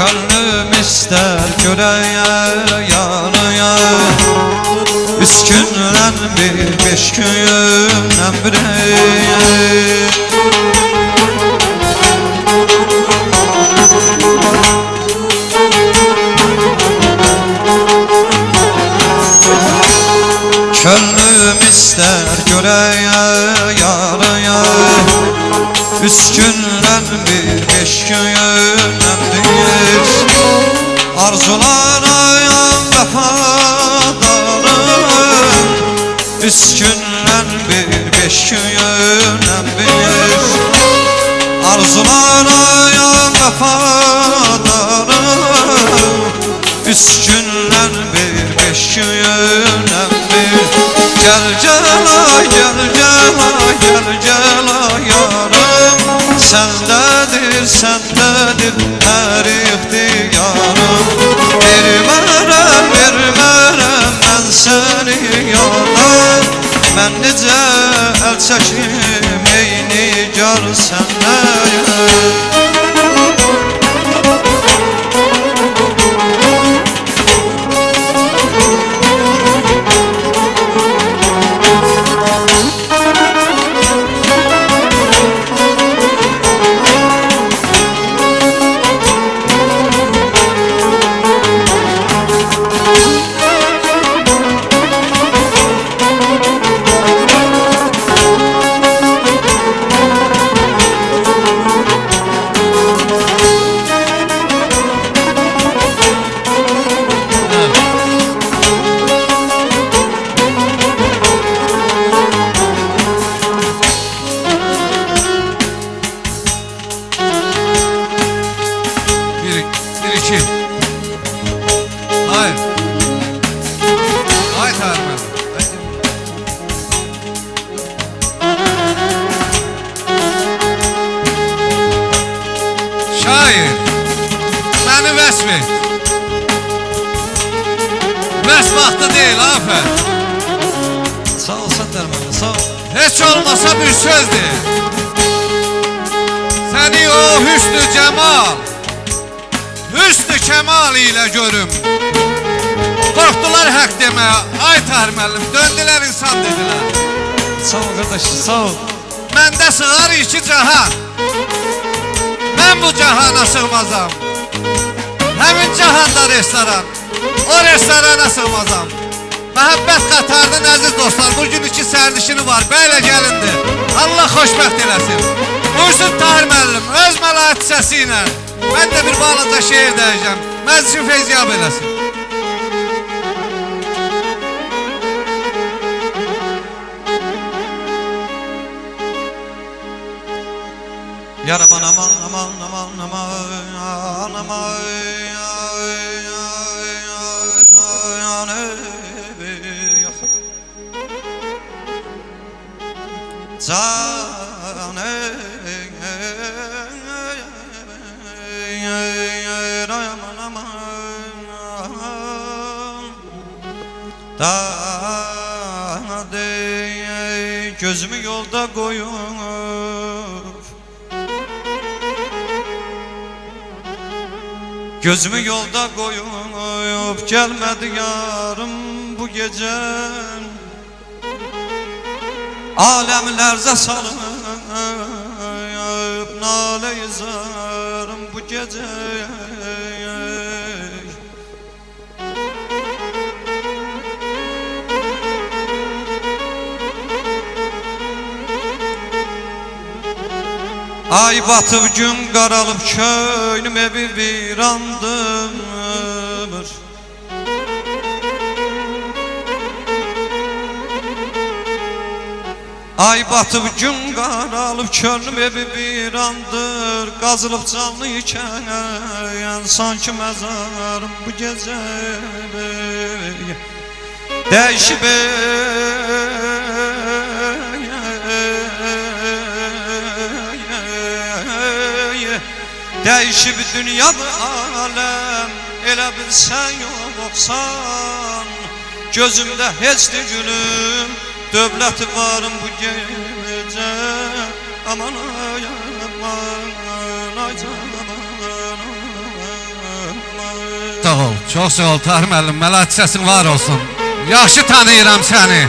Könlüm ister göreye yanıya, üç günden bir, beş günden bireye. Könlüm ister göreye yarıya, üç günden bir, beş günden bir. Arzularayam vefadarım, üç günden bir, beş günden bir. Arzularayam vefadarım, üç günden bir, beş günden bir. Gel gel ay gel gel ay gel gel ay yarım, sendedir sendedir her ihtiyarım. Vermərəm vermərəm mən səni yana, mən necə əl çəkim ey nigar səndən. Hayır. Hayır Tarık. Şair, beni vəsf et. Vəsf vaxtı değil, afət. Sağ ol Dərmanlı, sağ ol. Heç olmasa bir söz deyil. Səni o hüsnü cəmal, hüsnü kəmal ilə görüm. Qorxdular haqq deməyə, ay Tahir müəllim, döndülər insan dedilər. Sağ ol qardaş, sağ ol. Məndə sığar iki cahan, mən bu cahana sığmazam. Həmin cahanda restoran, o restorana sığmazam. Məhəbbət qatarının əziz dostlar, bugün iki sərdişini var, bəylə gəlindir. Allah xoşbəxt eləsin. Buyursun Tahir müəllim, öz məlahət səsi ilə mən də bir balaca şeir deyəcəm, məclisin feyziyab eləsin. Yaram aman aman aman aman aman gözümü yolda koyup, gözümü yolda koyup gelmedi yarım bu gece. Alemlerce salıp nale yazarım bu gece. Ay batıp gün qaralıp köynüm evi virandır. Ay batıp gün qaralıp köynüm evi virandır. Qazılıb canlı ikən sanki məzarım bu gecə. Dəyişib değişib dünyada alem, elə bilsən yoxsan. Gözümdə heçdir gülüm, dövləti varım bu gecə. Aman ay aman ay aman. sağ ol. Çox sağ ol Tahir müəllim. Mələt səsin var olsun. Yaxşı tanıyıram səni.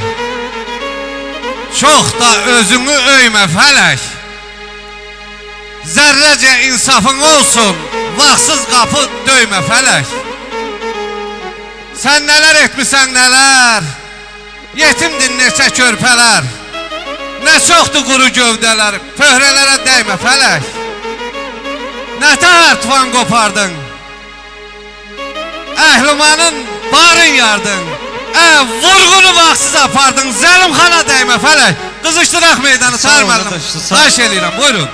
Çox da özünü öymə fələk. Zərrəcə insafın olsun. Vaxtsız qapı döymə fələk. Sən nələr etmisən nələr. Yetimdir neçə körpələr. Nə çoxdur quru gövdələr. Pöhrələrə dəymə fələk. Nə təhər tuvan qopardın. Əhlimanın barın yardın. Vurğunu vaxtsız apardın. Zəlimxana dəymə fələk. Qızışdıraq meydanı Tahir müəllim. Xahiş eləyirəm, buyurun.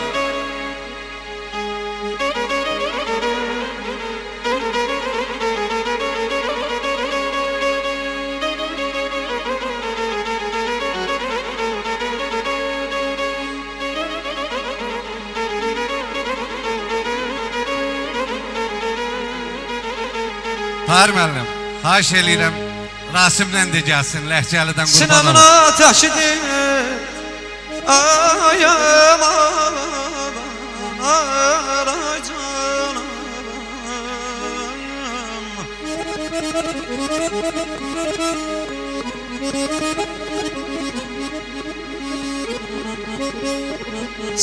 Tahir müəllim, xahiş eləyirəm, Rasimlə də gəlsin, Ləhcəlidən qurban olun. Sinəmına ateşidir, ayam canım.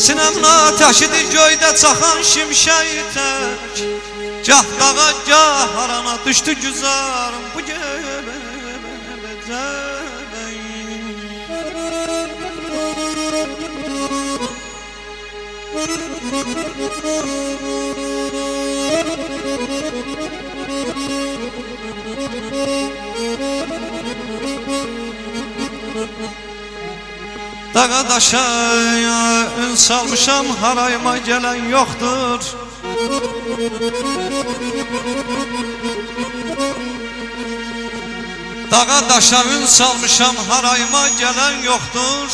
Sinəmına ateşidir, göydə çaxan şimşək tək. Gah dağa, gah harana düşdü güzarım bu gecəbəy. Dağa daşa ün salmışam, harayıma gələn yoxdur. Dağa daşa ün salmışam, harayıma gələn yoxdur.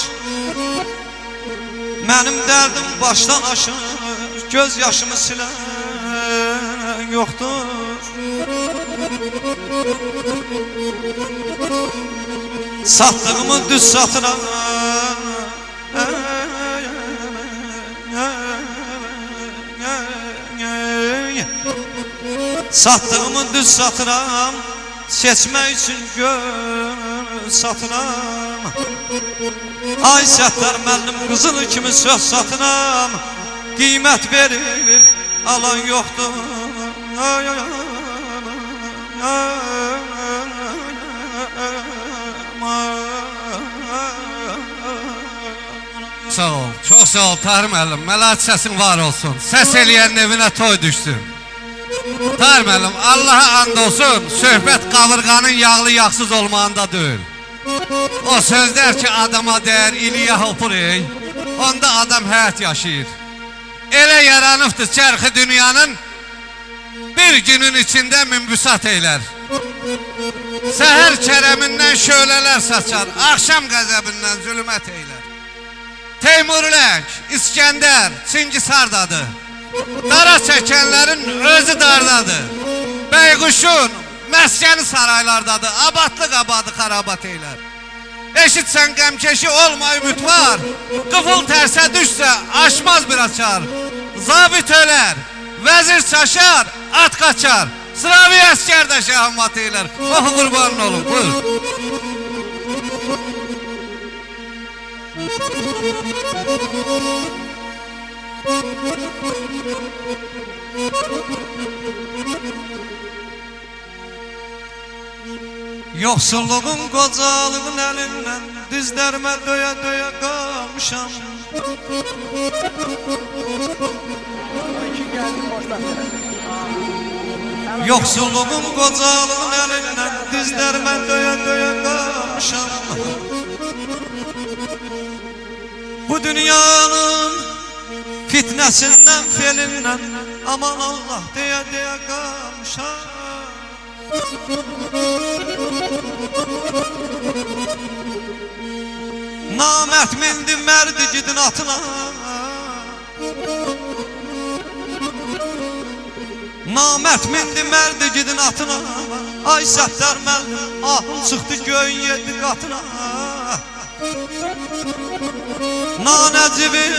Mənim dərdim başdan aşır, göz yaşımı silən yoxdur. Satdığımı düz satıram, satdığımı düz satıram, seçmək üçün göz satıram. Ay Səttar müəllim, qızılı kimi söz satıram, qiymət verir alan yoxdur. Sağ ol, çox sağ ol Tahir müəllim, mələt səsin var olsun. Səs eləyənin evinə toy düşsün. Tahir müəllim, Allaha and olsun, söhbət qavırğanın yağlı yağsız olmağında deyil. O sözlər ki adama dəyər, iliyə hopur ey, onda adam həyat yaşayır. Elə yaranıbdır çərxi dünyanın, bir günün içində mümbüsat eylər. Səhər kərəmindən şölələr saçar, axşam qəzəbindən zülümət eylər. Teymurləng, İskəndər, Çingisardadır. Dara çəkənlərin özü dardadır. Beyquşun məskəni saraylardadır. Abadlıq abadı xarabat eylər. Eşitsən qəmkeşi olma ümid var. Qıfıl tərsə düşsə aşmaz bir açar. Zabit ölər, vəzir çaşar, at qaçar. Sıravi əskər də şəhəmat eylər. Oxu qurbanın olun, buyur. Yoxsulluğun qocalığın əlindən dizlərimə döyə döyə qalmışam. Yoxsulluğun qocalığın əlindən dizlərimə döyə döyə qalmışam. Bu dünyanın fitnəsindən, felindən aman Allah deyə deyə qalmışam. Namərd mindi mərdi gidin atına, namərd mindi mərdi gidin atına. Ay Səttar müəllim, ahım çıxdı göyün 7 qatına. Nanəcibim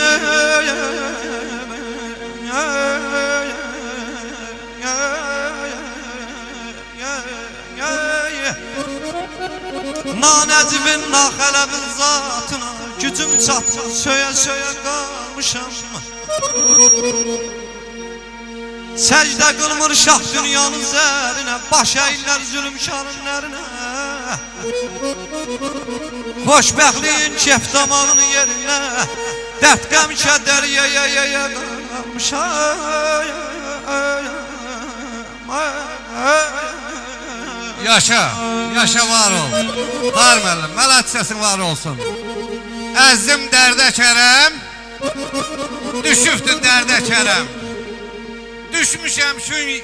Nanəcibin, naxələbin zatına gücüm çatmır, söyə-söyə qalmışam. Səcdə qılmır şah dünyanın zərinə, baş əylər zülümkarın ərinə. Xoşbəxtliyin kef damağının yerinə, dərd qəm kədər qalmışam. Yaşa, yaşa var ol. Har müəllim, mələt səsin var olsun. Əzim dərdə kərəm, düşübdür dərdə kərəm. Düşmüşəm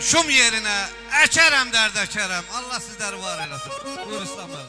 şum yerinə, əkərəm dərdə kərəm. Allah sizləri var eləsin. Buyur İslam müəllim.